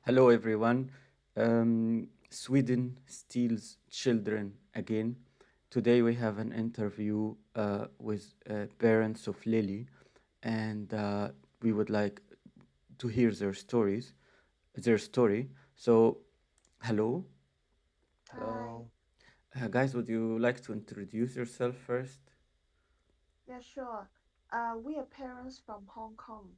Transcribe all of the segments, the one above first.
Hello, everyone. Sweden steals children again. Today we have an interview with parents of Lily, and we would like to hear their story. So, hello, Hi. Hello. guys. Would you like to introduce yourself first? Yeah, sure. We are parents from Hong Kong,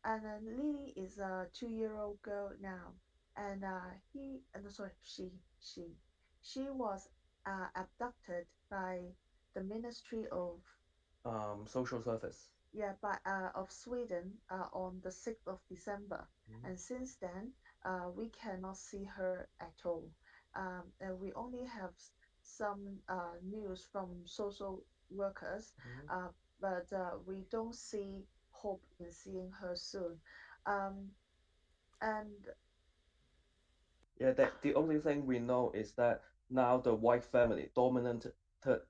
and Lily is a 2-year-old girl now, and sorry, she was abducted by the Ministry of Social service. of Sweden on the 6th of December, Mhm, and since then we cannot see her at all. And we only have some news from social workers, mhm. uh, but we don't see hope in seeing her soon. Um, and Yeah, that the only thing we know is that now the white family dominated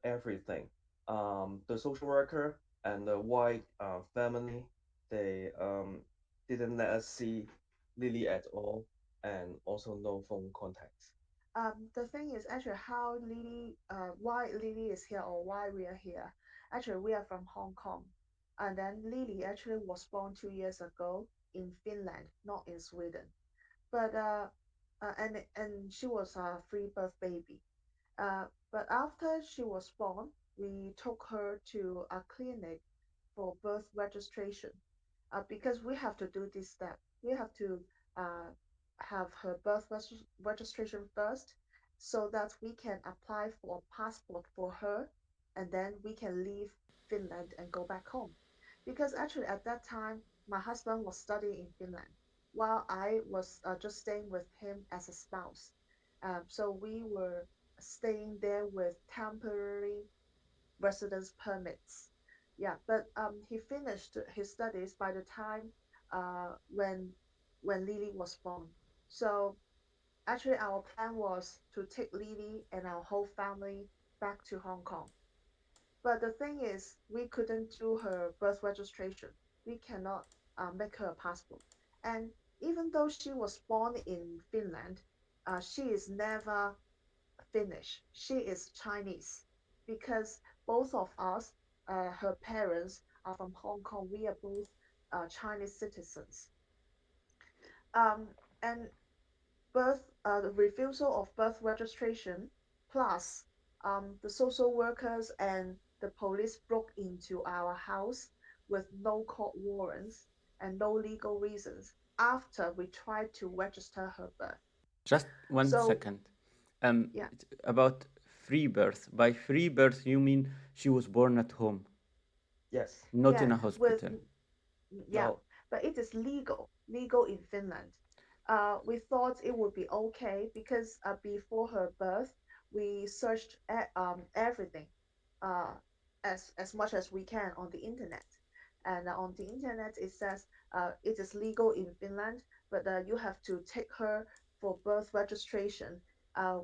everything. The social worker and the white family, they didn't let us see Lily at all, and also no phone contacts. The thing is actually why Lily is here or why we are here. Actually, we are from Hong Kong, and then Lily actually was born 2 years ago in Finland, not in Sweden. But and she was a free birth baby. But after she was born, we took her to a clinic for birth registration because we have to do this step. We have to uh, have her registration first so that we can apply for a passport for her and then we can leave Finland and go back home. Because actually, at that time, my husband was studying in Finland while I was just staying with him as a spouse. So we were staying there with temporary residence permits. Yeah, but he finished his studies by the time when Lily was born. So actually, our plan was to take Lily and our whole family back to Hong Kong. But the thing is, we couldn't do her birth registration. We cannot make her a passport. And even though she was born in Finland, she is never Finnish. She is Chinese because both of us, her parents are from Hong Kong. We are both Chinese citizens. Um, and the refusal of birth registration, plus the social workers and the police broke into our house with no court warrants and no legal reasons after we tried to register her birth. Just one So second. yeah, About free birth. By free birth, you mean she was born at home, Yes. not in yeah, a with hospital. yeah, No. but it is legal in Finland. We thought it would be okay because before her birth, we searched everything, uh, as much as we can on the internet, and on the internet it says it is legal in Finland, but you have to take her for birth registration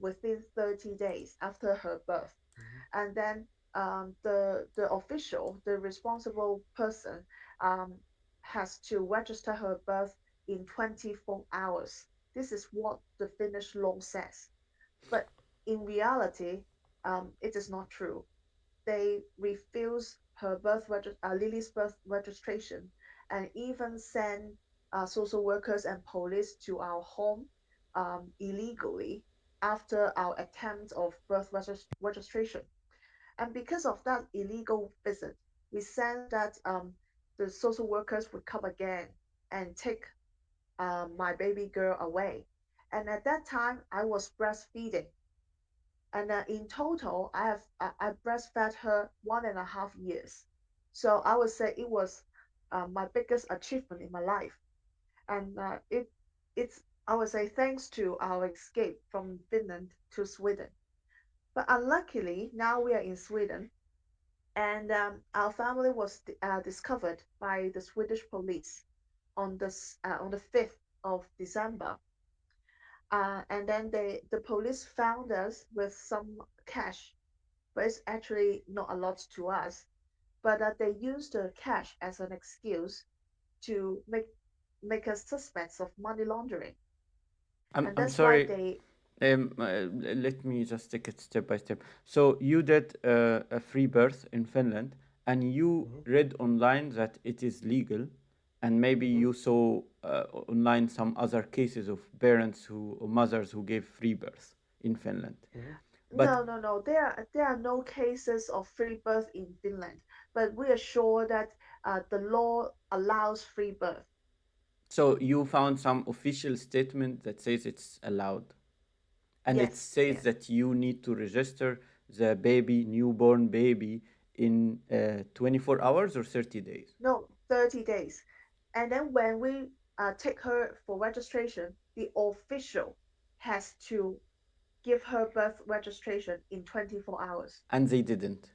within 30 days after her birth, Mhm. and then the official, the responsible person, um, has to register her birth in 24 hours. This is what the Finnish law says. But in reality, it is not true. They refuse Lily's birth registration and even send social workers and police to our home illegally after our attempt of registration. And because of that illegal visit, we sensed that the social workers would come again and take my baby girl away. And at that time, I was breastfeeding. And in total, I breastfed her 1.5 years. So I would say it was my biggest achievement in my life. And it's I would say thanks to our escape from Finland to Sweden. But unluckily, now we are in Sweden, and our family was discovered by the Swedish police on the 5th of December. And then the police found us with some cash, but it's actually not a lot to us. But they used the cash as an excuse to make us suspects of money laundering. and I'm that's why sorry. they Let me just take it step by step. So you did a free birth in Finland, and you Hmm. read online that it is legal, and maybe Hmm. you saw online some other cases of parents who or mothers who gave free birth in Finland. Hmm. But no. There are no cases of free birth in Finland, but we are sure that the law allows free birth. so you found some official statement that says it's allowed, and it Yes, says yes. that you need to register the baby, newborn baby, in 24 hours or 30 days. No, 30 days. And then when we take her for registration, the official has to give her birth registration in 24 hours. And they didn't.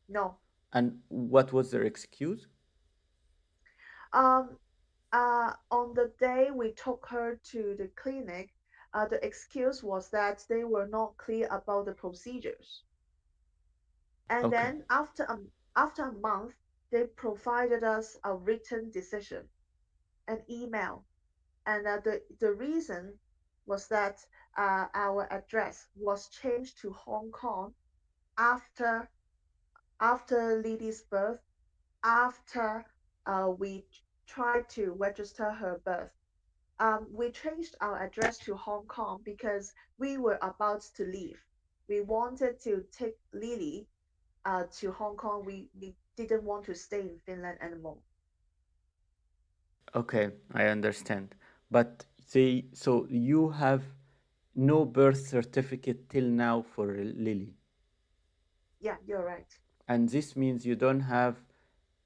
No. And what was their excuse? Um, on the day we took her to the clinic, the excuse was that they were not clear about the procedures. And Okay. then after a month, they provided us a written decision, an email, and the reason was that our address was changed to Hong Kong after Lily's birth, after we tried to register her birth. We changed our address to Hong Kong because we were about to leave. We wanted to take Lily to Hong Kong. We didn't want to stay in Finland anymore. Okay, I understand. But they, so you have no birth certificate till now for Lily. Yeah, you're right. And this means you don't have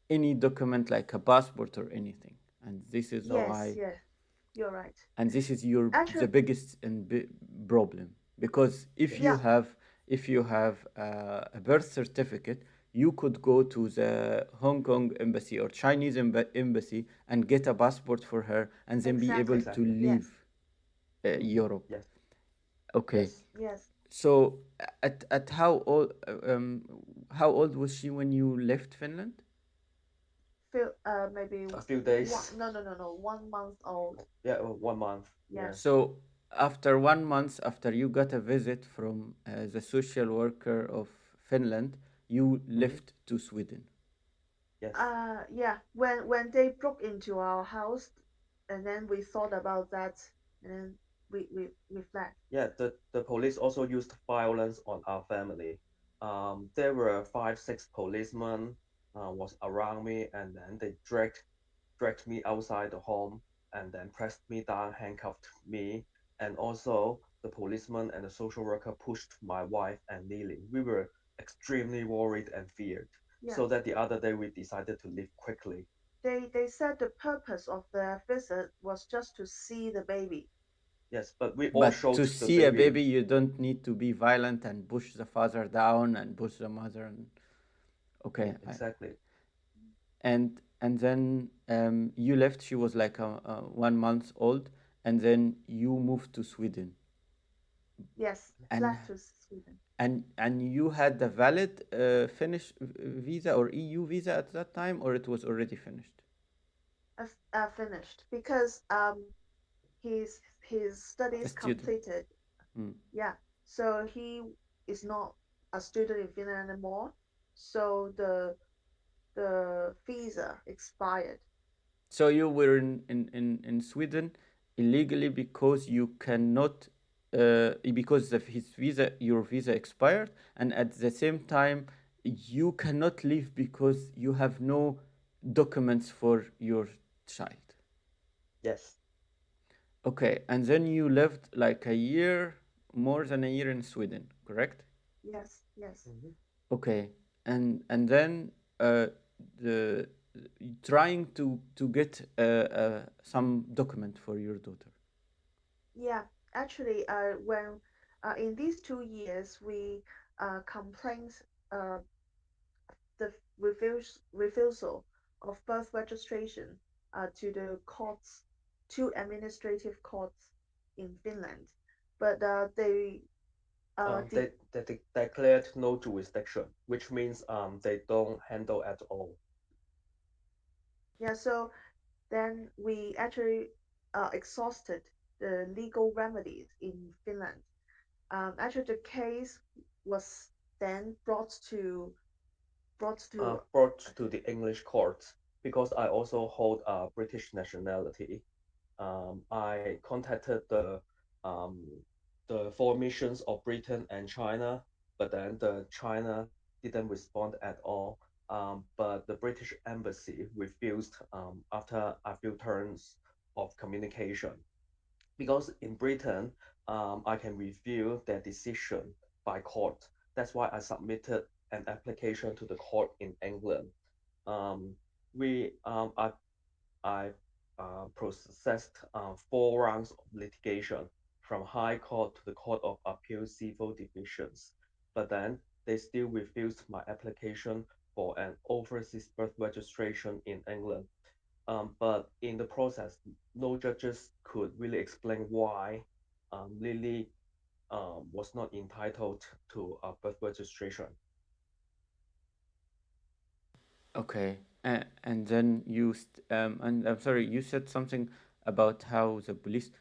any document like a passport or anything. And this is Yes, why, yes, you're right. and this is your the Actually, biggest and problem, because yeah, if you have a birth certificate, you could go to the Hong Kong embassy or Chinese embassy and get a passport for her, and then be able exactly. to Exactly. leave Yes, Europe. Yes. Okay, Yes. yes. so at how old was she when you left Finland? Feel maybe A few one. days. No. 1 month old. Yeah, 1 month. Yeah. Yes, So after 1 month, after you got a visit from the social worker of Finland, you Hmm. left to Sweden. Yes. yeah, when they broke into our house, and then we thought about that, and then we fled. Yeah, the police also used violence on our family. There were five, six policemen was around me, and then they dragged me outside the home, and then pressed me down, handcuffed me, and also the policeman and the social worker pushed my wife and Lily. We were extremely worried and feared. Yeah, So that the other day we decided to leave quickly. they said the purpose of their visit was just to see the baby. Yes, but we all But showed to the see a baby. baby, you don't need to be violent and push the father down and push the mother. And Yeah, okay, exactly. and then you left. She was like 1 month old, and then you moved to Sweden. Yes, And fled to Sweden. and you had the valid Finnish visa or EU visa at that time, or it was already finished? Finished because his A studies student. completed. Mm. Yeah, so he is not a student in Finland anymore. So the visa expired. So you were in Sweden illegally because you cannot, because of his visa, your visa expired, and at the same time, you cannot leave because you have no documents for your child. Yes. Okay, and then you lived like a year, more than a year in Sweden, correct? Yes, yes. Hmm. Okay, and then the trying to get some document for your daughter. Yeah, actually, when in these 2 years we complained uh, the refusal of birth registration to the courts, to administrative courts in Finland, but they did. They declared no jurisdiction, which means they don't handle at all. Yeah, so then we actually exhausted. the legal remedies in Finland. Actually, the case was then brought to Brought to the English court because I also hold a British nationality. I contacted um, the foreign missions of Britain and China, but then the China didn't respond at all. But the British embassy refused after a few turns of communication because in Britain, I can review their decision by court. That's why I submitted an application to the court in England. Um, we I processed 4 rounds of litigation from High Court to the Court of Appeal Civil Divisions, but then they still refused my application for an overseas birth registration in England. But in the process, no judges could really explain why Lily was not entitled to a birth registration. Okay, and then and I'm sorry, you said something about how the police.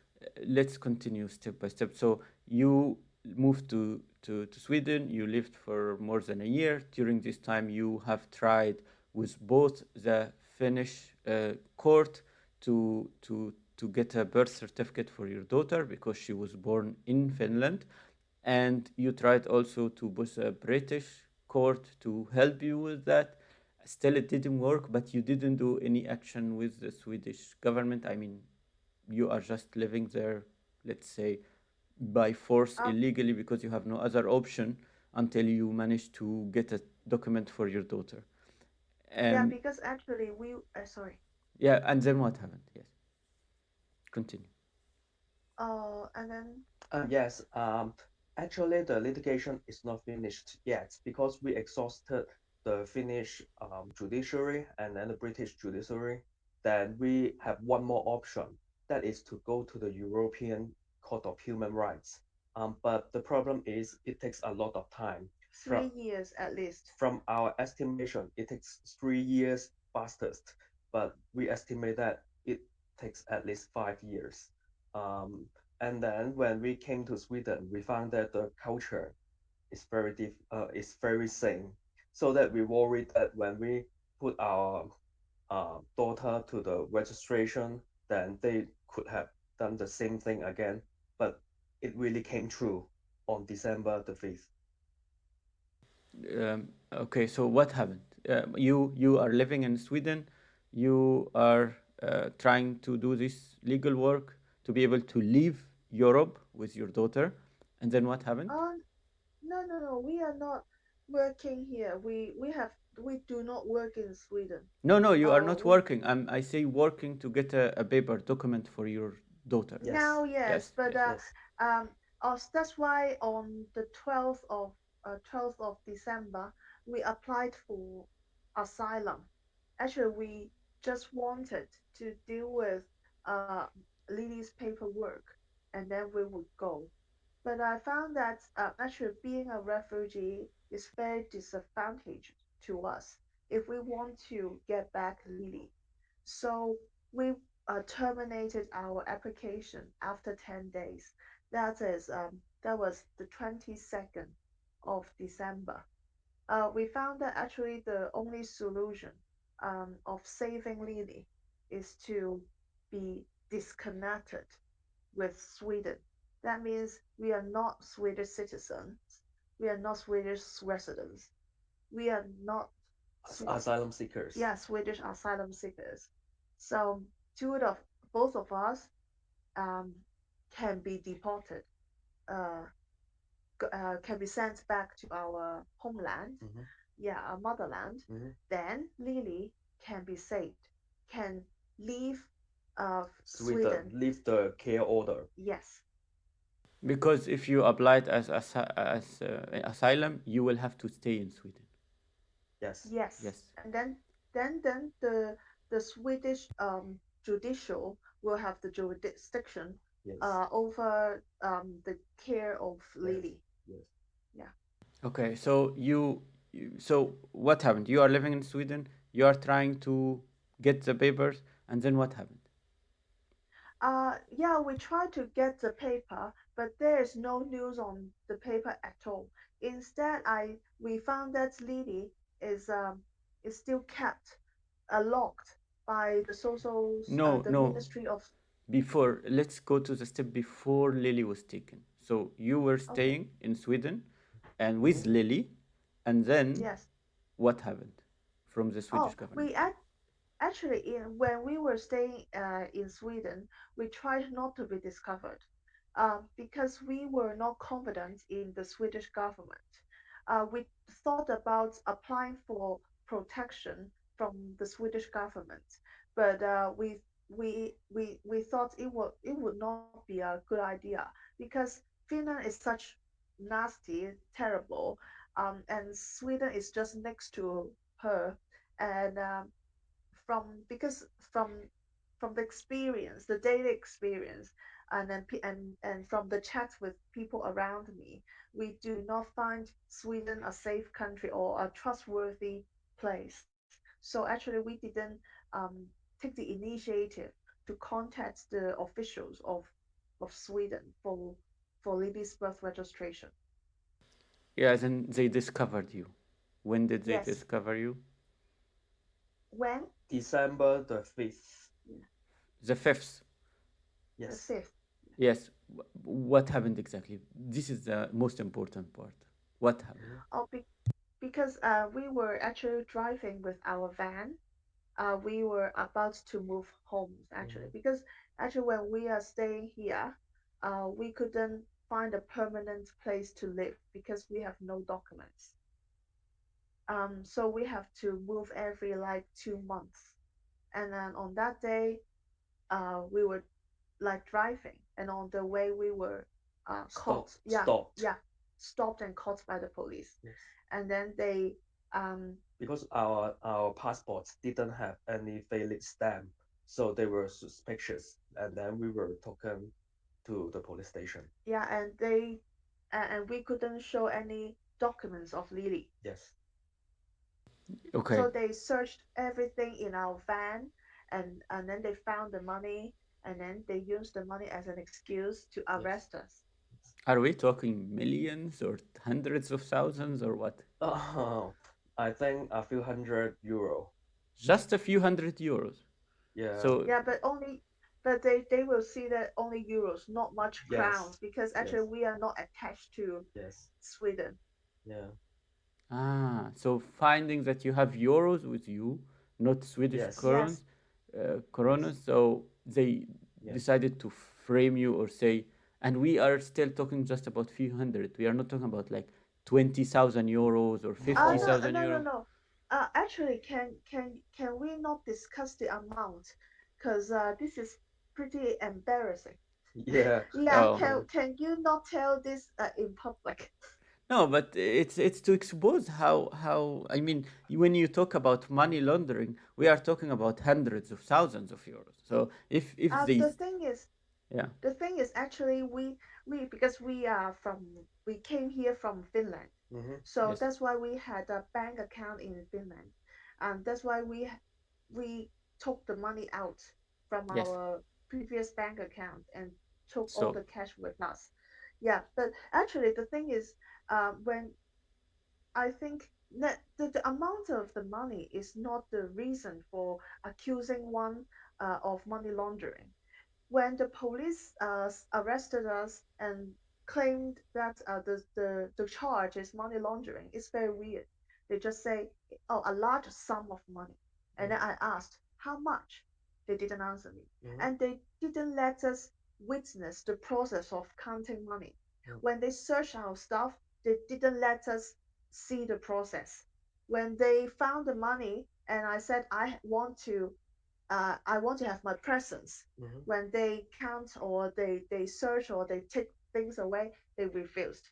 Let's continue step by step. So you moved to Sweden. You lived for more than a year. During this time, you have tried with both the Finnish court to get a birth certificate for your daughter because she was born in Finland, and you tried also to push a British court to help you with that. Still, it didn't work, but you didn't do any action with the Swedish government. I mean, you are just living there, let's say, by force um illegally because you have no other option until you manage to get a document for your daughter. yeah, And because actually we sorry. yeah, and then what happened? Yes, continue. And then Yes, actually, the litigation is not finished yet because we exhausted the Finnish judiciary and then the British judiciary. Then we have one more option, that is to go to the European Court of Human Rights. But the problem is it takes a lot of time. From 3 years at least. from our estimation, it takes 3 years fastest, but we estimate that it takes at least 5 years. Um, and then when we came to Sweden, we found that the culture is very same. So that we worried that when we put our daughter to the registration, then they could have done the same thing again. But it really came true on December the 5th. Okay, so what happened? You are living in Sweden. You are trying to do this legal work to be able to leave Europe with your daughter, and then what happened? Oh, no, we are not working here. We do not work in Sweden. No, no, you are not We working. I say working to get a paper document for your daughter. Yes, now, yes, Yes, but yes. yes. that's why on the 12th of December we applied for asylum. Actually, we just wanted to deal with uh Lily's paperwork, and then we would go. But I found that actually being a refugee is very disadvantaged to us if we want to get back Lily. So we terminated our application after 10 days. That was the 22nd of December. We found that actually the only solution of saving Lily is to be disconnected with Sweden. That means we are not Swedish citizens. We are not Swedish residents. We are not Asylum seekers. yeah, Swedish asylum seekers. So two of both of us um, can be deported, uh, can be sent back to our homeland, Mhm, yeah, our motherland. mhm. Then Lily can be saved, can leave Sweden, Sweden. leave the care order. Yes, Because if you applied as asylum, you will have to stay in Sweden. Yes, yes, Yes. and then the Swedish judicial will have the jurisdiction yes, over the care of yes, Lily. yes. Yeah. Okay, so so what happened? You are living in Sweden. You are trying to get the papers, and then what happened? Yeah, we tried to get the paper, but there is no news on the paper at all. Instead, I we found that Lily is still kept locked by the No, the no. Ministry of. Before, let's go to the step before Lily was taken. So you were Okay, staying in Sweden and with Mhm. Lily, and then yes. what happened from the Swedish Oh, government? actually, when we were staying in Sweden, we tried not to be discovered, because we were not confident in the Swedish government. We thought about applying for protection from the Swedish government, but we thought it would not be a good idea because Finland is such nasty, terrible, and Sweden is just next to her, and because from the experience, the daily experience, and from the chats with people around me, we do not find Sweden a safe country or a trustworthy place. So actually, we didn't take the initiative to contact the officials of Sweden for Libby's birth registration. Yeah, then they discovered you. When did they Yes, discover you? when December the 5th. The fifth. the Yes. 5th. Yes. What happened exactly? This is the most important part. What happened? Mhm. Oh, because we were actually driving with our van. We were about to move homes actually Mhm. because actually when we are staying here, we couldn't find a permanent place to live because we have no documents. So we have to move every like 2 months. And then on that day, we were like driving, and on the way we were caught. Yeah, Stopped. yeah, stopped and caught by the police. Yes. And then they um Because our passports didn't have any valid stamp, so they were suspicious, and then we were taken to the police station. yeah, and we couldn't show any documents of Lily. Yes. Okay. So they searched everything in our van, and then they found the money, and then they used the money as an excuse to Yes. arrest us. Are we talking millions or hundreds of thousands or what? Oh, I think a few hundred euro. Just a few hundred euros. Yeah. So, Yeah, but they will see that only euros, not much crowns, Yes. because Yes. actually we are not attached to Yes. Sweden. Yeah. so finding that you have euros with you, not Swedish Yes. Yes, coronas, so they Yes. decided to frame you or say, and we are still talking just about few hundred. We are not talking about like 20,000 euros or No. no, 50,000 no, no, euros. no. Actually, can we not discuss the amount? Because this is pretty embarrassing. Yeah. Yeah, Oh. Yeah. can you not tell this in public? No, but it's to expose how I mean when you talk about money laundering, we are talking about hundreds of thousands of euros. So if The these, thing is, yeah, actually we because we came here from Finland, Mhm. so yes, that's why we had a bank account in Finland, and that's why we took the money out from yes. our previous bank account and took all So the cash with us. Yeah, but actually the thing is, when I think that the amount of the money is not the reason for accusing one of money laundering. When the police arrested us and claimed that the charge is money laundering, it's very weird. They just say, oh, a large sum of money. And then Mhm. I asked, how much? They didn't answer me. Mhm. And they didn't let us witness the process of counting money. Mhm. When they searched our stuff, they didn't let us see the process. When they found the money and I said, I want to have my presence. Mhm. When they count or they search or they take things away, they refused.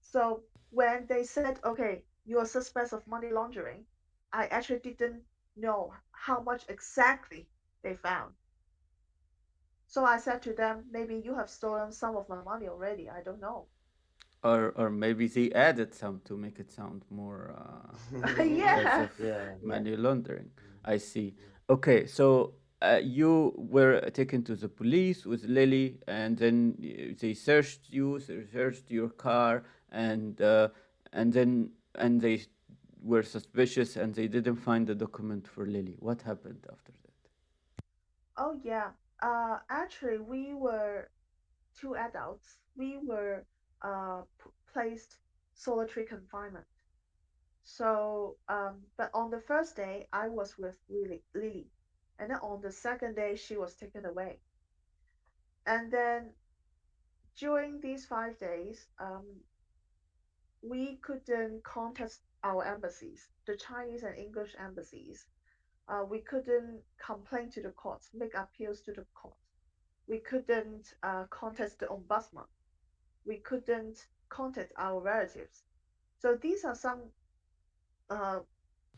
So when they said, okay, you are suspect of money laundering, I actually didn't know how much exactly they found. So I said to them, maybe you have stolen some of my money already. I don't know. or maybe they added some to make it sound more as Yeah, of Yeah. yeah, money laundering. Mm. I see. Mm. Okay, so you were taken to the police with Lily, and then they searched you, they searched your car, and then and they were suspicious, and they didn't find the document for Lily. What happened after that? Oh yeah. Actually, we were two adults. We were placed solitary confinement. So, but on the first day, I was with Lily, and then on the second day, she was taken away. And then during these 5 days, we couldn't contact our embassies, the Chinese and English embassies. We couldn't complain to the courts, make appeals to the court. We couldn't contact the ombudsman. We couldn't contact our relatives. So these are some uh,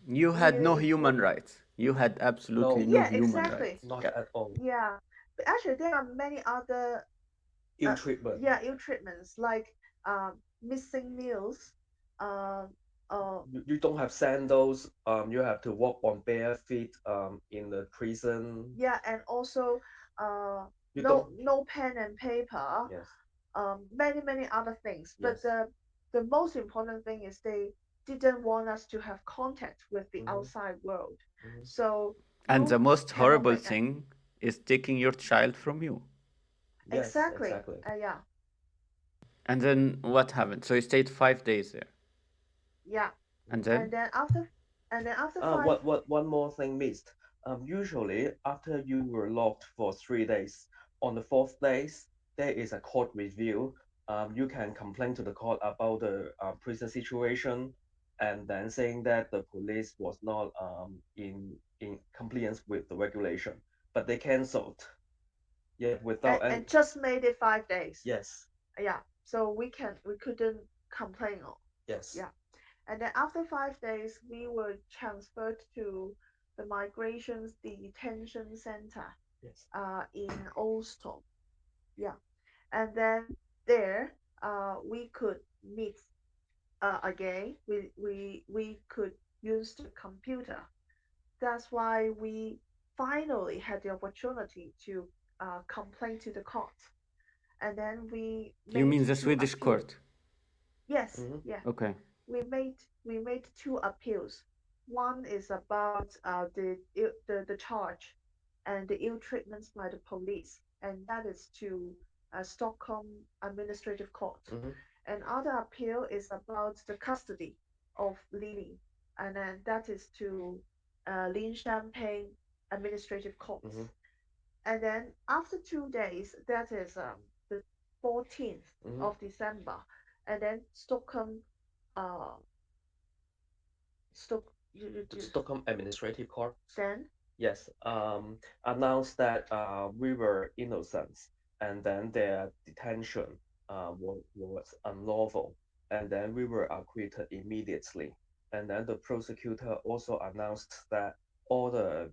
You had no really human important. rights. You had absolutely No, no Yeah, human exactly. rights. not Yeah. at all. Yeah, but actually there are many other Ill uh, treatment. yeah, ill treatments like missing meals, uh, uh, You don't have sandals. You have to walk on bare feet. In the prison. yeah, and also You don't. no pen and paper, Yes. many other things. But Yes. the most important thing is they didn't want us to have contact with the Mm-hmm. outside world. Mm-hmm. So And the you most cannot horrible make a thing is taking your child from you. Yes, exactly. exactly. Yeah, And then what happened? So you stayed 5 days there. yeah. And Mm-hmm. And then? then after five, What one more thing missed. Usually after you were locked for 3 days, on the fourth days there is a court review. You can complain to the court about the prison situation, and then saying that the police was not in compliance with the regulation, but they cancelled. Yeah, without any. and just made it 5 days. Yes, Yeah, so we couldn't complain. yes, Yeah, and then after 5 days, we were transferred to the migrations detention center yes. in Oslo. Yeah, and then there we could meet again. We could use the computer. That's why we finally had the opportunity to complain to the court. And then we You made mean the two Swedish appeals. court? Yes, Mm-hmm. yeah, Okay. we made two appeals. One is about the charge and the ill treatments by the police, and that is to Stockholm Administrative Court. Mm-hmm. And other appeal is about the custody of Lily, and then that is to Lin Champagne Administrative Court. Mm-hmm. And then after 2 days, that is the 14th Mm-hmm. of December, and then Stockholm, uh, Stock, The Stockholm Administrative Court. then Yes, announced that we were innocent, and then their detention was unlawful, and then we were acquitted immediately. And then the prosecutor also announced that all the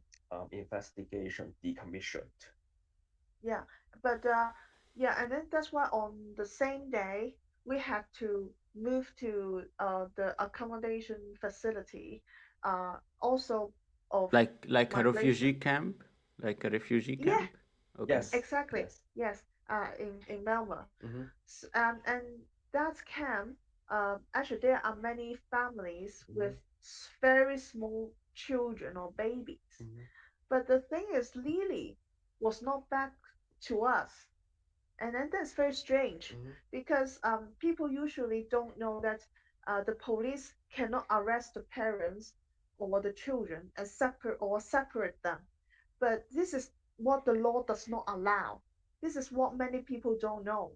investigation decommissioned. yeah, but yeah, and then that's why on the same day we had to move to the accommodation facility, also of Like a migration. refugee camp? Like a refugee Yeah, camp? Okay. Yes, exactly. yes. Yes, in Melbourne. Mm-hmm. And that camp, actually, there are many families Mm-hmm. with very small children or babies. Mm-hmm. But the thing is, Lily was not back to us. And then that's very strange Mm-hmm. because people usually don't know that the police cannot arrest the parents or the children and separate them. But this is what the law does not allow. This is what many people don't know.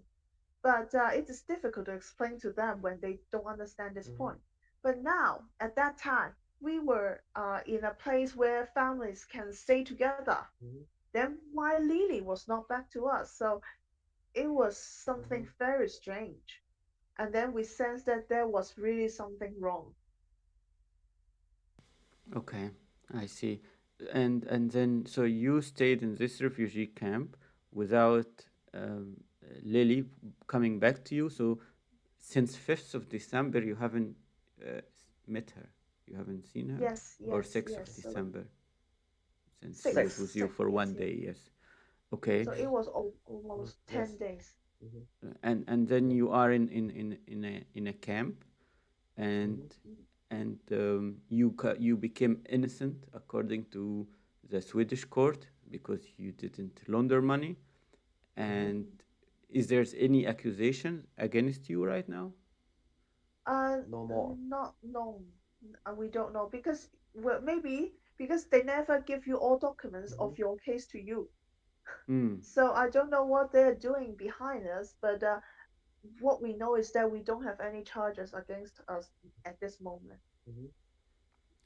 But it is difficult to explain to them when they don't understand this Mm-hmm. point. But now, at that time, we were in a place where families can stay together. Mm-hmm. Then why Lily was not back to us? So it was Mm-hmm. something very strange. And then we sensed that there was really something wrong. Okay. I see. And then so you stayed in this refugee camp without Lily coming back to you. So since 5th of December you haven't met her. You haven't seen her, Yes, or yes, 6th of yes. So December. since she was six, with Six. you six for days, one yeah. day. Yes. Okay. So it was Mhm. almost Yes. 10 days. Mm-hmm. And then Yeah. you are in a camp, and Mm-hmm. you became innocent according to the Swedish court because you didn't launder money. Mm-hmm. And is there any accusation against you right now? Uh, No more. not no, we don't know because well maybe because they never give you all documents Mm-hmm. of your case to you. Hmm. So I don't know what they're doing behind us, but what we know is that we don't have any charges against us at this moment. Mm-hmm.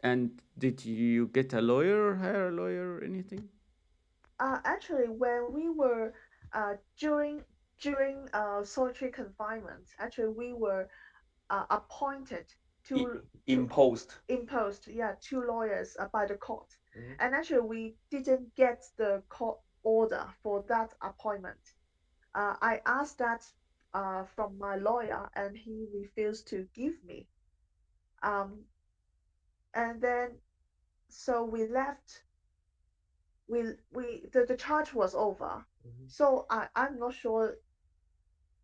And did you get a lawyer or hire a lawyer or anything? Actually, when we were during solitary confinement, actually we were appointed I- to imposed. imposed, yeah, two lawyers by the court, Mm-hmm. and actually we didn't get the court order for that appointment. I asked that from my lawyer, and he refused to give me. Um, and then so we left. The charge was over. Mm-hmm. So I'm not sure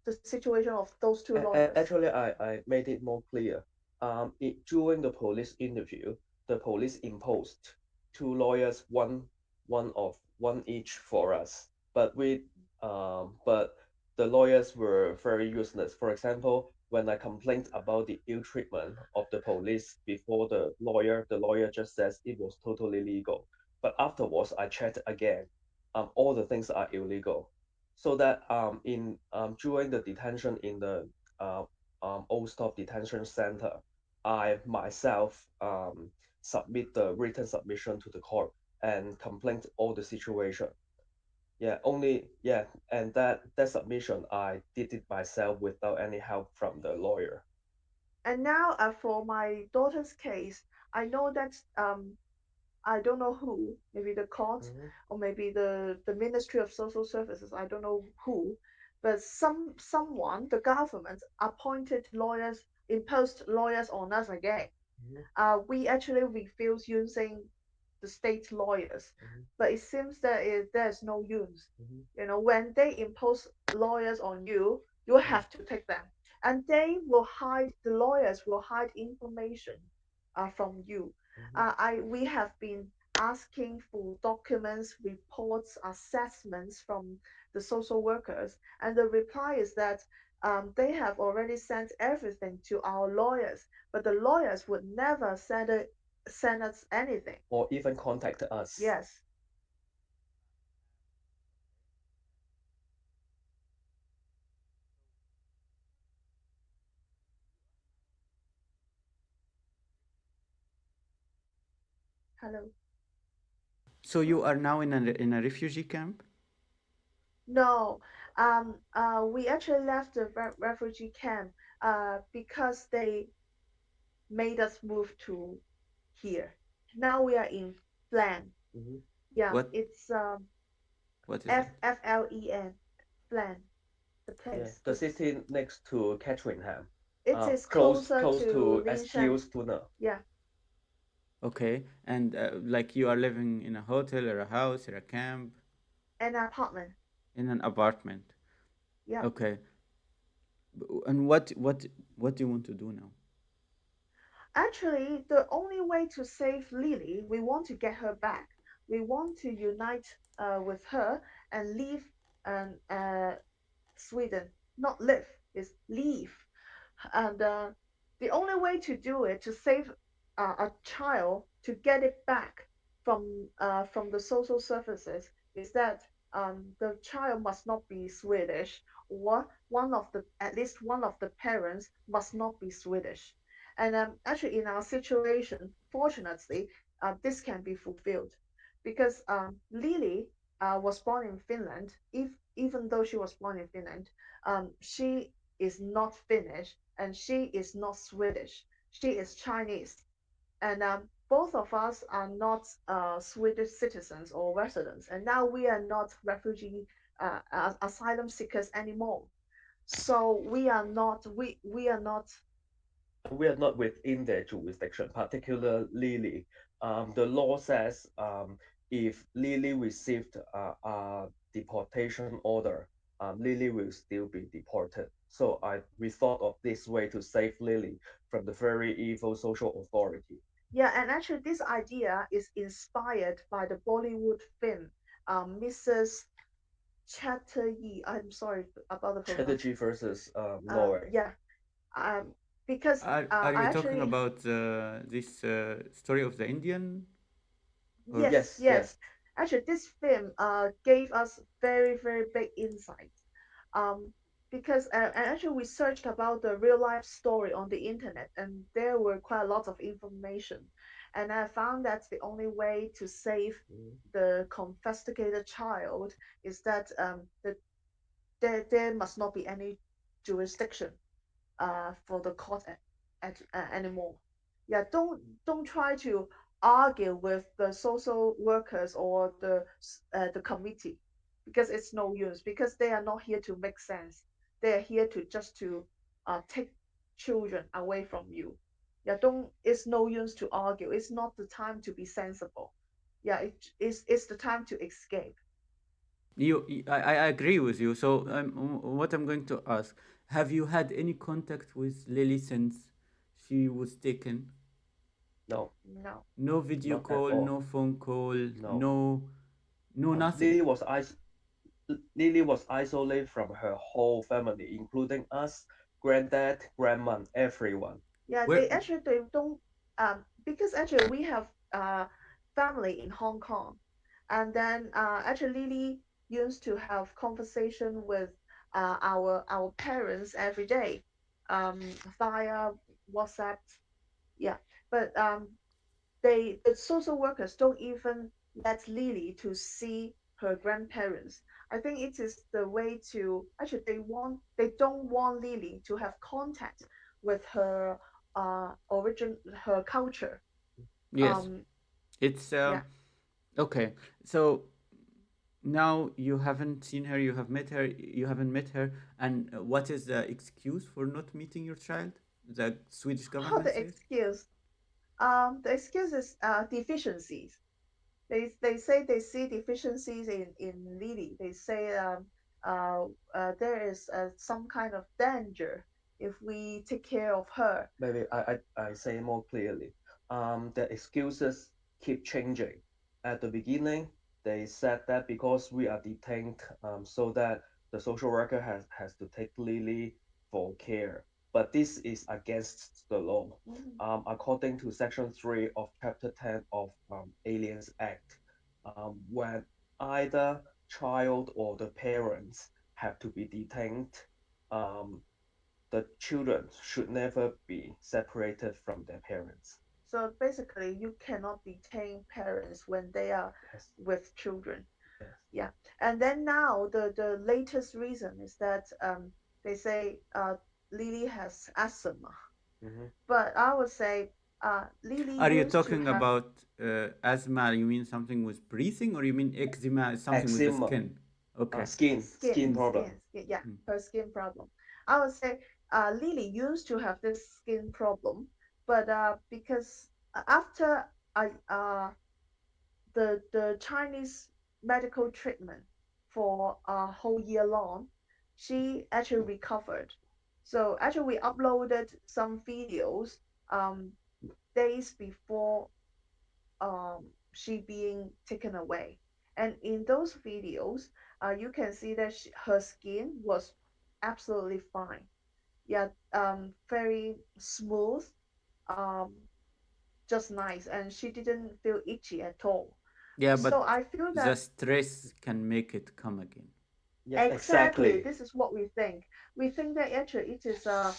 the situation of those two lawyers. Actually, I made it more clear. During the police interview, the police imposed two lawyers, one each for us. But the lawyers were very useless. For example, when I complained about the ill treatment of the police before the lawyer just says it was totally legal. But afterwards, I checked again. All the things are illegal, so that in during the detention in the uh, old stop detention center, I myself submit the written submission to the court and complained all the situation. Yeah, only yeah, and that submission I did it myself without any help from the lawyer. And now for my daughter's case, I know that I don't know who, maybe the court Mm-hmm. or maybe the Ministry of Social Services, I don't know who, but someone, the government, appointed lawyers, imposed lawyers on us again. Mm-hmm. We actually refuse using the state lawyers, Mm-hmm. but it seems that there's no use. Mm-hmm. You know, when they impose lawyers on you, you have to take them, and the lawyers will hide information from you. Mm-hmm. I We have been asking for documents, reports, assessments from the social workers, and the reply is that they have already sent everything to our lawyers, but the lawyers would never send us anything. Or even contact us. Yes. Hello. So you are now in a refugee camp? No, we actually left the refugee camp because they made us move to here. Now we are in Flan. Mm-hmm. Yeah, What it's what is that? Flen, Flan, the Yeah, place. the city next to Cateringham, It is close closer close to to Linshan. SQ Tuna. Yeah, Okay, and like you are living in a hotel or a house or a camp, an apartment. in an apartment. Yeah. Okay, and what do you want to do now? Actually, the only way to save Lily, we want to get her back. We want to unite with her and leave Sweden. Not live, is leave. And the only way to do it, to save a child, to get it back from the social services, is that the child must not be Swedish, or one of the at least one of the parents must not be Swedish. And actually, in our situation, fortunately, this can be fulfilled because Lily was born in Finland. If even though she was born in Finland, she is not Finnish and she is not Swedish. She is Chinese, and both of us are not Swedish citizens or residents. And now we are not refugee asylum seekers anymore. So we are not. We are not within their jurisdiction, particularly the law says if Lily received a deportation order, Lily will still be deported. So we thought of this way to save Lily from the very evil social authority. Yeah, and actually, this idea is inspired by the Bollywood film Mrs. Chatterjee. I'm sorry about the pronunciation. Strategy versus Norway. Yeah, um, because Are I you talking actually about this story of the Indian or yes, Yes, yes. yes. Actually, this film gave us very, very big insight. Um, because and actually we searched about the real life story on the internet, and there were quite a lot of information, and I found that the only way to save Mm. the confiscated child is that there must not be any jurisdiction for the court anymore. Yeah, don't try to argue with the social workers or the committee because it's no use because they are not here to make sense. They are here to just to take children away from you. Yeah, don't. It's no use to argue. It's not the time to be sensible. Yeah, it's the time to escape. I agree with you. So what I'm going to ask, have you had any contact with Lily since she was taken? No, No. No video not at call, all. no phone call, No. no nothing. Lily was Lily was isolated from her whole family, including us, granddad, grandma, everyone. Yeah, Where they don't because actually we have family in Hong Kong, and then actually Lily used to have conversation with our parents every day, um, via WhatsApp. Yeah, but the social workers don't even let Lily to see her grandparents. I think it is the way to actually they don't want Lily to have contact with her her culture. yes, Um it's yeah. okay. So now you haven't seen her, you have met her, you haven't met her, and what is the excuse for not meeting your child? The Swedish How government the says. excuse? The excuse is deficiencies. They say they see deficiencies in Lily. They say there is some kind of danger if we take care of her. Maybe I say more clearly. The excuses keep changing. At the beginning, they said that because we are detained, so that the social worker has to take Lily for care. But this is against the law. Mhm. According to Section 3 of Chapter 10 of Aliens Act, when either child or the parents have to be detained, um, the children should never be separated from their parents. So basically, you cannot detain parents when they are Yes, with children. yes. Yeah, and then now the latest reason is that they say Lily has asthma, Mm-hmm. but I would say Lily Are you used to talking have about asthma? You mean something with breathing, or you mean eczema is something with the Eczema, skin? Okay. skin problem. skin, yeah, Mm. her skin problem. I would say Lily used to have this skin problem, but because after I the Chinese medical treatment for a whole year long, she actually recovered. So actually we uploaded some videos um days before she being taken away. And in those videos, you can see that her skin was absolutely fine. Yeah, very smooth, um, just nice, and she didn't feel itchy at all. Yeah, So but I feel the that stress can make it come again. Yes, exactly exactly. this is what we think. We think that actually it is a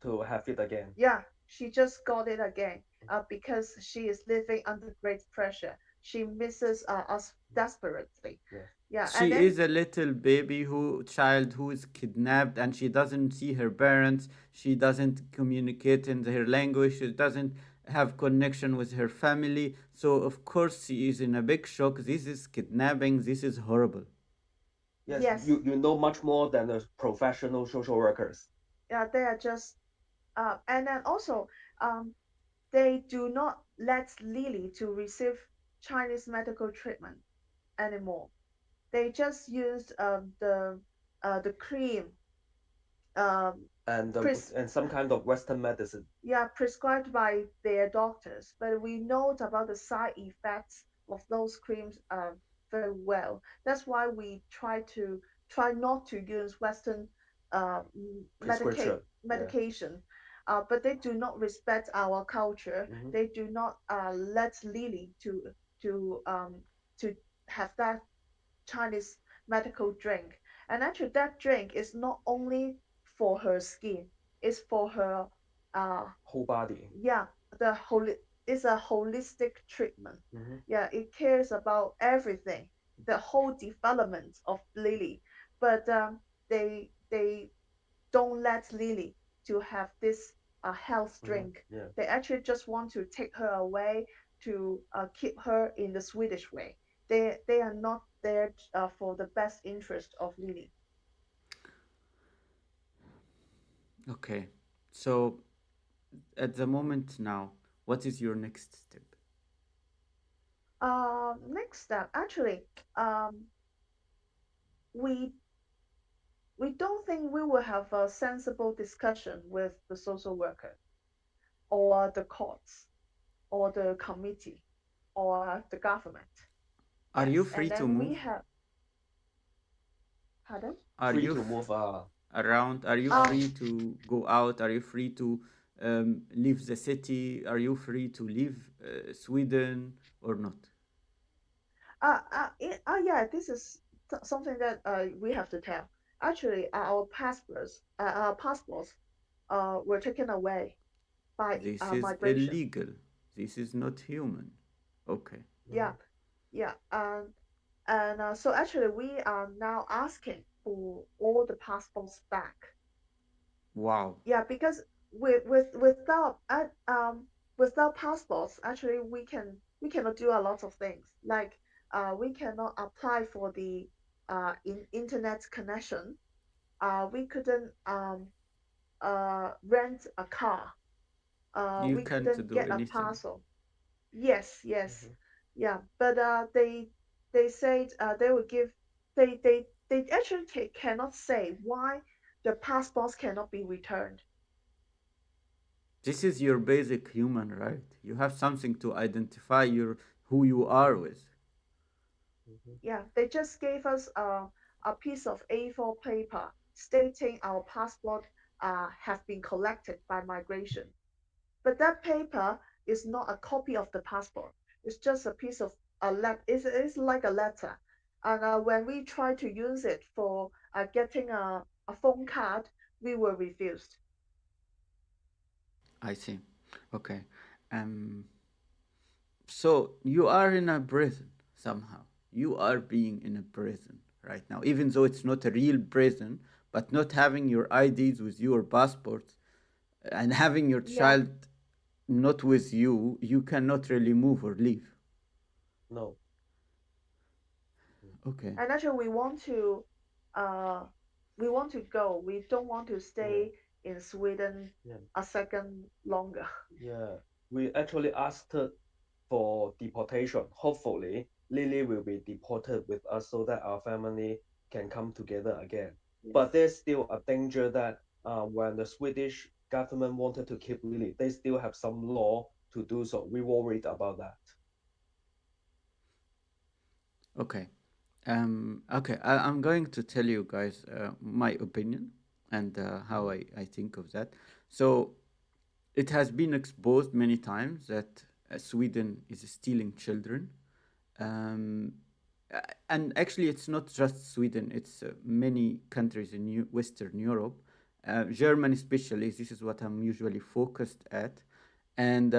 To have it again. yeah, she just got it again because she is living under great pressure. She misses us desperately. Yes, Yeah, and She then is a little baby who child who is kidnapped, and she doesn't see her parents. She doesn't communicate in her language. She doesn't have connection with her family. So of course she is in a big shock. This is kidnapping. This is horrible. yes. yes, You know much more than the professional social workers. yeah, they are just and then also um they do not let Lily to receive Chinese medical treatment anymore. They just used the cream um, and pres- and some kind of Western medicine. yeah, prescribed by their doctors, but we know about the side effects of those creams very well. That's why we try not to use Western uh, Prescription. Yeah. medication. But they do not respect our culture. Hmm. They do not let Lily to to have that Chinese medical drink. And actually, that drink is not only for her skin, it's for her, uh, Whole body. yeah, it's a holistic treatment. Hmm. Yeah, it cares about everything, the whole development of Lily. But they don't let Lily to have this health Hmm. drink. Yeah. They actually just want to take her away to keep her in the Swedish way. They are not there for the best interest of Lily. Okay. So at the moment now, what is your next step? Next step, actually, um, we we don't think we will have a sensible discussion with the social worker or the courts or the committee or the government. Are you Yes, free and to then we move? have, pardon? Are Free you to move. around? Are you Um, free to go out? Are you free to leave the city? Are you free to leave Sweden or not? yeah, this is something that we have to tell. Actually, our passports were taken away by This is migration. illegal. This is not human. Okay. Yeah, Mhm. yeah, and so actually we are now asking for all the passports back. Wow. Yeah, because without passports, actually we cannot do a lot of things. Like we cannot apply for the internet connection. We couldn't rent a car. You We can't couldn't do get a anything. parcel. Yes, yes, Mhm. yeah. But they said they will give. They actually cannot say why the passports cannot be returned. This is your basic human right. You have something to identify your who you are Mhm. with. Mhm. Yeah, they just gave us a piece of A4 paper stating our passport have been collected by migration. But that paper is not a copy of the passport. It's just a piece of it's like a letter. And when we try to use it for getting a phone card, we were refused. I see. Okay. Um. So you are in a prison somehow. You are being in a prison right now, even though it's not a real prison. But not having your IDs with your passports and having your Yeah, child not with you, you cannot really move or leave. No. Okay. and actually uh, we want to go. We don't want to Yeah. stay in Sweden Yeah. a second longer. Yeah. We actually asked her for deportation. Hopefully, Lily will be deported with us so that our family can come together again. Yes. But there's still a danger that when the Swedish government wanted to keep Lily, they still have some law to do so. We worried about that. Okay. Okay. I'm going to tell you guys my opinion and how Hmm. I think of that. So it has been exposed many times that Sweden is stealing children. Um, and actually, it's not just Sweden, it's many countries in Western Europe. Germany, especially, this is what I'm usually focused at. And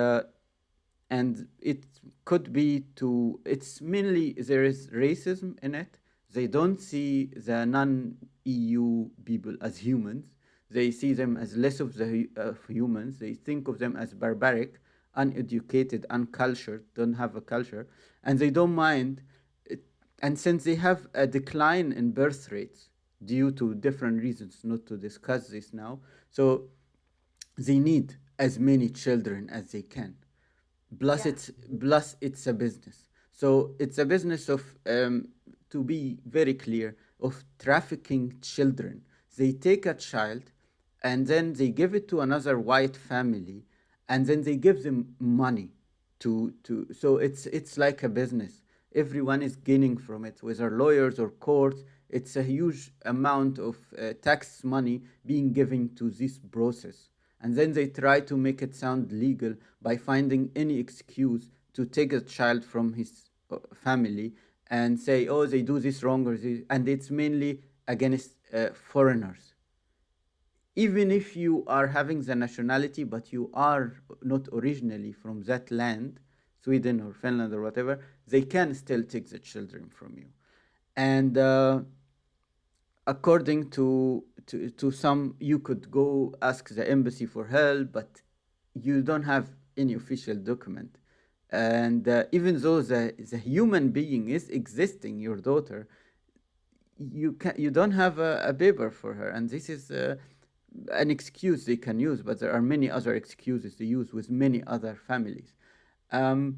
and it could be to it's mainly there is racism in it. They don't see the non-EU people as humans. They see them Hmm. as less of the of humans. They think of them as barbaric, uneducated, uncultured, don't have a culture, and they don't mind it. And since they have a decline in birth rates due to different reasons, not to discuss this now, so they need as many children as they can. Plus Yeah, it's Hmm. a business. So it's a business of, to be very clear, of trafficking children. They take a child and then they give it to another white family and then they give them money to so it's like a business. Everyone is gaining from it, whether lawyers or courts. It's a huge amount of tax money being given to this process, and then they try to make it sound legal by finding any excuse to take a child from his family and say, oh, they do this wrong, and it's mainly against foreigners. Even if you are having the nationality but you are not originally from that land, Sweden or Finland or whatever, they can still take the children from you. And according to some, you could go ask the embassy for help, but you don't have any official document. And even though the human being is existing, your daughter, you don't have a paper for her, and this is an excuse they can use, but there are many other excuses they use with many other families. um,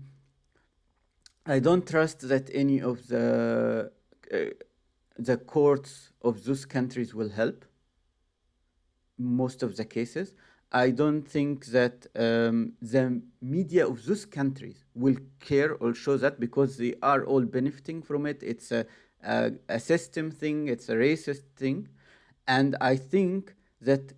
I don't trust that any of uh, the courts of those countries will help most of the cases. I don't think that the media of those countries will care or show that, because they are all benefiting from it. It's a system thing, it's a racist thing. And I think that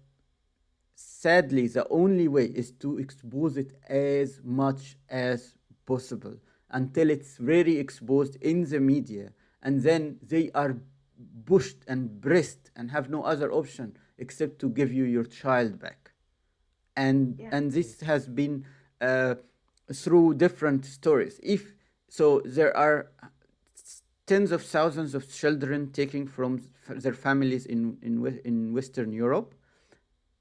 sadly the only way is to expose it as much as possible until it's very exposed in the media, and then they are pushed and pressed and have no other option except to give you your child back. and Yeah. and this has been uh, through different stories. If so, there are tens of thousands of children taken from their families in Western Europe,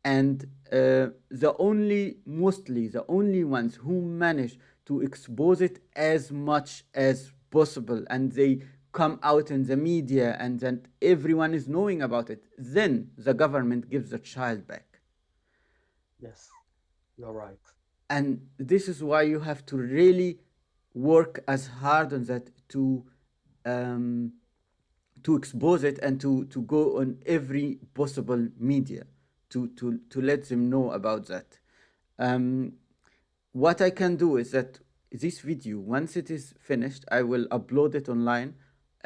and the only ones who manage to expose it as much as possible, and they come out in the media, and then everyone is knowing about it, then the government gives the child back. Yes, you're right. And this is why you have to really work as hard on that um, to expose it, and to go on every possible media to let them know about that. Um, what I can do is that this video, once it is finished, I will upload it online.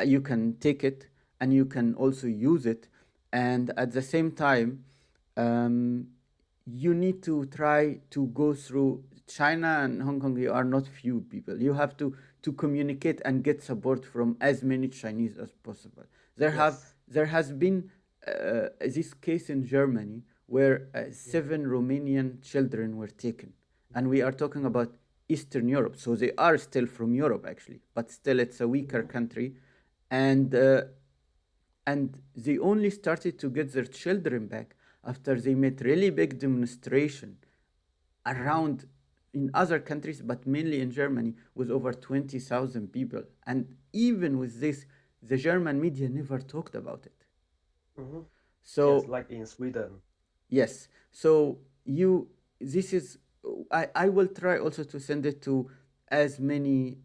You can take it and you can also use it. And at the same time, um, you need to try to go through China and Hong Kong. You are not few people. You have to communicate and get support from as many Chinese as possible. Yes. There has been this case in Germany where Yeah. 7 Romanian children were taken, and we are talking about Eastern Europe, so they are still from Europe actually, but still it's a weaker Mhm. country, and they only started to get their children back after they made really big demonstration Mhm. around in other countries, but mainly in Germany, with over 20,000 people. And even with this, the German media never talked about it. Mhm. Yes, So like in Sweden. yes. So you, this is, I will try also to send it to as many,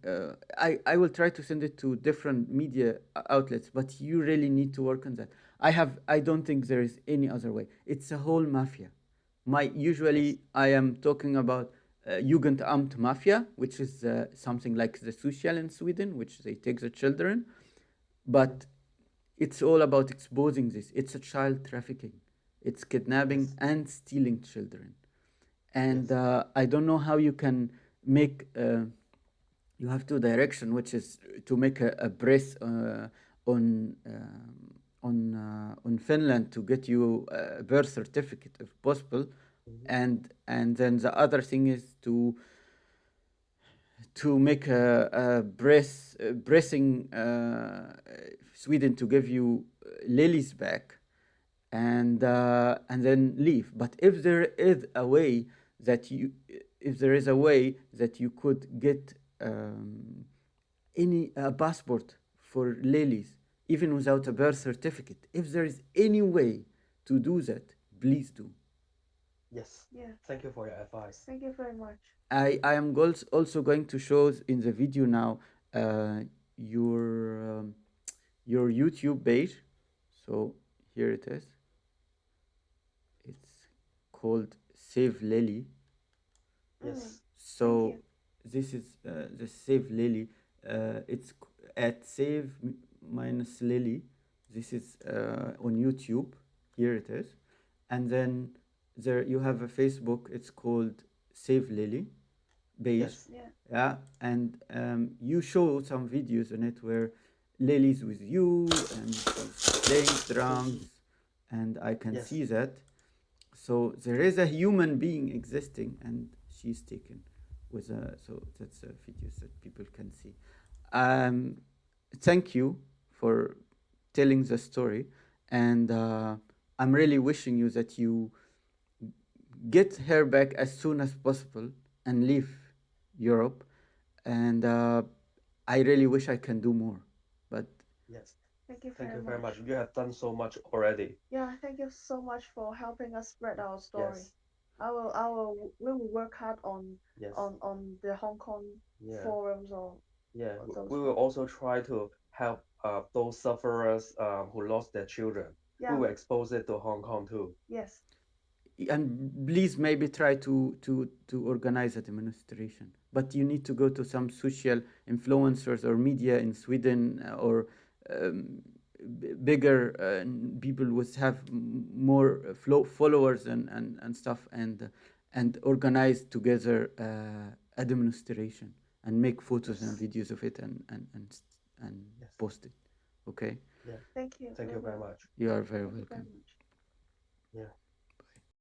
I will try to send it to different media outlets, but you really need to work on that. I don't think there is any other way. It's a whole mafia. Yes. Usually I am talking about Jugendamt mafia, which is something like the social in Sweden, which they take the children, Mhm. but it's all about exposing this. It's a child trafficking, it's kidnapping Yes. and stealing children. And Yes. I don't know how you can make. You have two direction, which is to make a press on on Finland to get you a birth certificate if possible, Mhm. and then the other thing is to make a pressing Sweden to give you lilies back, and then leave. But if there is a way that you, if there is a way that you could get any passport for lilies, even without a birth certificate, if there is any way to do that, please do. Yes. Yeah. Thank you for your advice. Thank you very much. I am also going to show in the video now uh, your your YouTube page. So here it is. It's called Save Lily. Mm, Yes. thank So you. this is the Save Lily. It's at Save minus Lily. This is on YouTube. Here it is, and then there you have a Facebook. It's called Save Lily page. Yes. Yeah. Yeah, and you show some videos on it where Lily's with you and she's playing drums, and I can Yes. see that. So there is a human being existing, and she's taken with a. So that's videos that people can see. Um, Thank you for telling the story, and I'm really wishing you that you get her back as soon as possible and leave Europe. And I really wish I can do more, but Yes. Thank you Thank very you very much. much. You have done so much already. Yeah, thank you so much for helping us spread our story. Yes. We will work hard Yes. on the Hong Kong Yeah. forums Yeah. or those We will ones. also try to help those sufferers who lost their children. We Yeah, will expose it to Hong Kong too. yes, and please maybe try to organize a demonstration, but you need to go to some social influencers or media in Sweden, or um, bigger people with have more followers and stuff, and organize together a demonstration and make photos and Yes. videos of it, and Yes. post it. Okay, Yeah. thank you. Thank We you very will. much. you are very Thank you very welcome. much. Yeah.